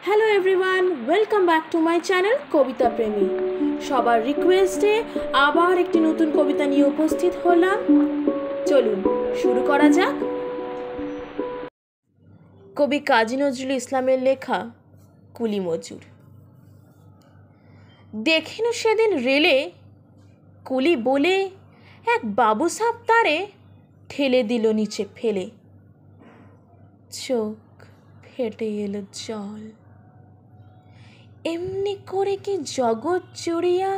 Hello everyone, welcome back to my channel কবিতা প্রেমী। সবার রিকোয়েস্টে আবার একটি নতুন কবিতা নিয়ে উপস্থিত হলাম। চলুন শুরু করা যাক। কবি কাজী নজরুল ইসলামের লেখা কুলি মজুর। দেখিনু সেদিন রেলে কুলি বলে এক বাবু সাপ তারে ঠেলে দিল নিচে ফেলে। চোখ ফেটে এলো জল। এমনি করে কি জগৎ জুড়িয়া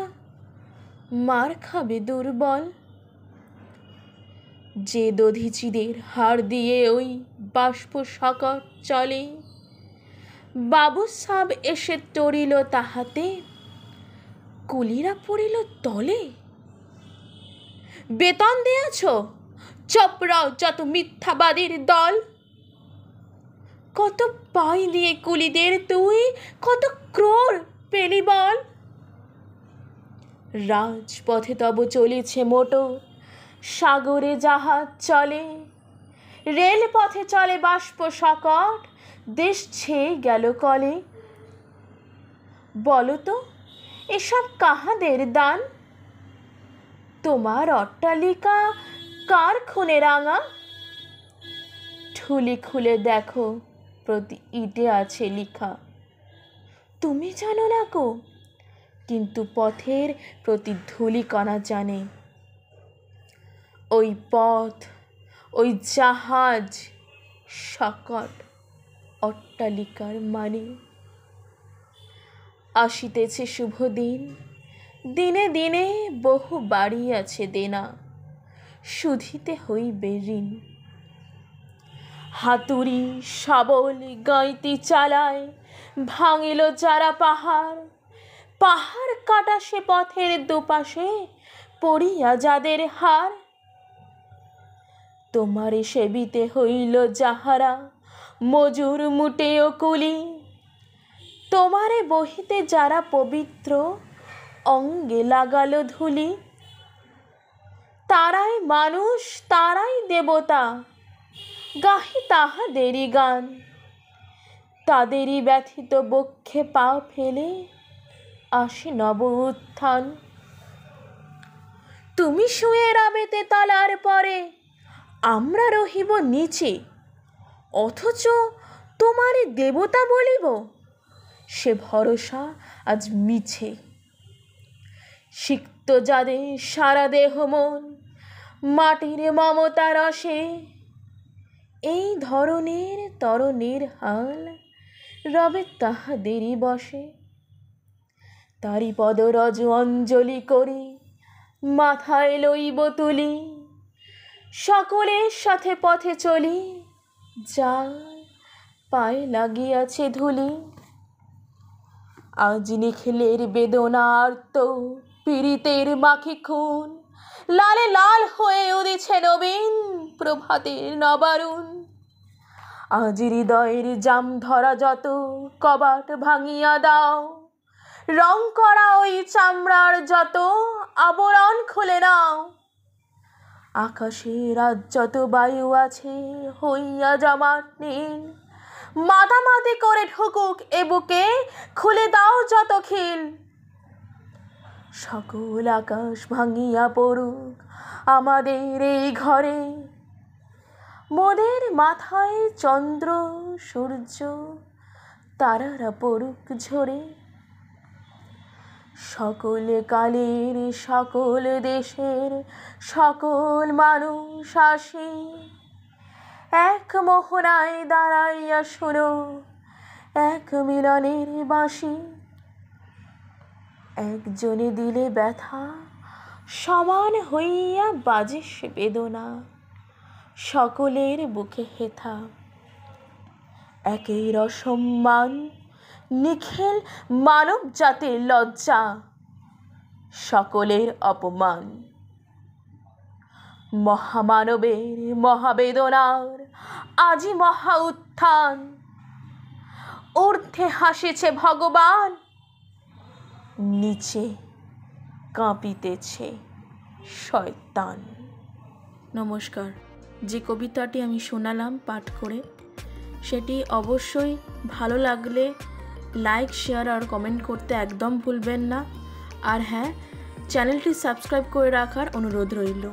মার খাবে দুর্বল? যে দধিচিদের হাড় দিয়ে ওই বাষ্প সকট চলে, বাবু সাব এসে তরিল তাহাতে, কুলিরা পড়িল তলে। বেতন দিয়াছ? চপরাও যত মিথ্যাবাদীর দল। কত পাই দিয়ে কুলিদের তুই, কত ক্রোড় পেলি বল? রাজপথে তব চলেছে মোটর, সাগরে জাহাজ চলে, রেলপথে চলে বাষ্প সকট, দেশ ছেয়ে গেল কলে। বলো তো এসব কাহাদের দান? তোমার অট্টালিকা কার খুনে রাঙা? ঠুলি খুলে দেখো প্রতি ইটে আছে লিখা। তুমি জানো না কো, কিন্তু পথের প্রতি ধূলিকণা জানে। ওই পথ, ওই জাহাজ, সকট অট্টালিকার মানে। আসিতেছে শুভ দিন, দিনে দিনে বহু বাড়িয়াছে দেনা, শুধিতে হইবে ঋণ। হাতুড়ি শাবল গাঁইতি চালায়, ভাঙিল যারা পাহাড়, পাহাড় কাটা সে পথের দুপাশে, পড়িয়া যাদের হার। তোমারে সেবিতে হইল যাহারা মজুর মুটেও কুলি, তোমারে বহিতে যারা পবিত্র অঙ্গে লাগালো ধুলি। তারাই মানুষ, তারাই দেবতা, গাহি তাহাদেরই গান। তাদেরই ব্যথিত বক্ষে পা ফেলে আসে নব উত্থান। তুমি শুয়ে রবে তেতলার পরে, আমরা রহিব নিচে, অথচ তোমারই দেবতা বলিব, সে ভরসা আজ মিছে। সিক্ত যাদের সারা দেহ মন মাটির মমতা রসে, এই ধরনের তরণের হাল রবে তাহাদেরই বসে। তারি পদরজ অঞ্জলি করি মাথায় লইব তুলি, সকলের সাথে পথে চলি, যার পায়ে লাগিয়াছে ধুলি। আজ নিখিলের বেদনা আর্ত পীড়িতের মাখি খুন, লালে লাল হয়ে উদিছে নবীন প্রভাতের নবারুণ। আজ হৃদয়ের জাম ধরা যত কবাট ভাঙিয়া দাও, রং করা ওই চামড়ার যত আবরণ খুলে নাও। আকাশে আজ যত বায়ু আছে হইয়া জমাট নীল, মাতামাতি করে ঢুকুক এ বুকে, খুলে দাও যত খিল। সকল আকাশ ভাঙিয়া পড়ুক আমাদের এই ঘরে, মোদের মাথায় চন্দ্র সূর্য তারারা পড়ুক ঝরে। সকল কালের সকল দেশের সকল মানুষ আসি, এক মোহনায় দাঁড়াইয়া শোনো এক মিলনের বাঁশি। একজনে দিলে ব্যথা সমান হইয়া বাজে সে বেদনা, সকলের বুকে হেথা। একের অসম্মান নিখিল মানব জাতির লজ্জা, সকলের অপমান। মহামানবের মহাবেদনার আজি মহা উত্থান, ঊর্ধ্বে হাসিছে ভগবান, নিচে কাঁপিতেছে শয়তান। নমস্কার। যে কবিতাটি আমি শোনালাম পাঠ করে, সেটি অবশ্যই ভালো লাগলে লাইক শেয়ার আর কমেন্ট করতে একদম ভুলবেন না। আর হ্যাঁ, চ্যানেলটি সাবস্ক্রাইব করে রাখার অনুরোধ রইল।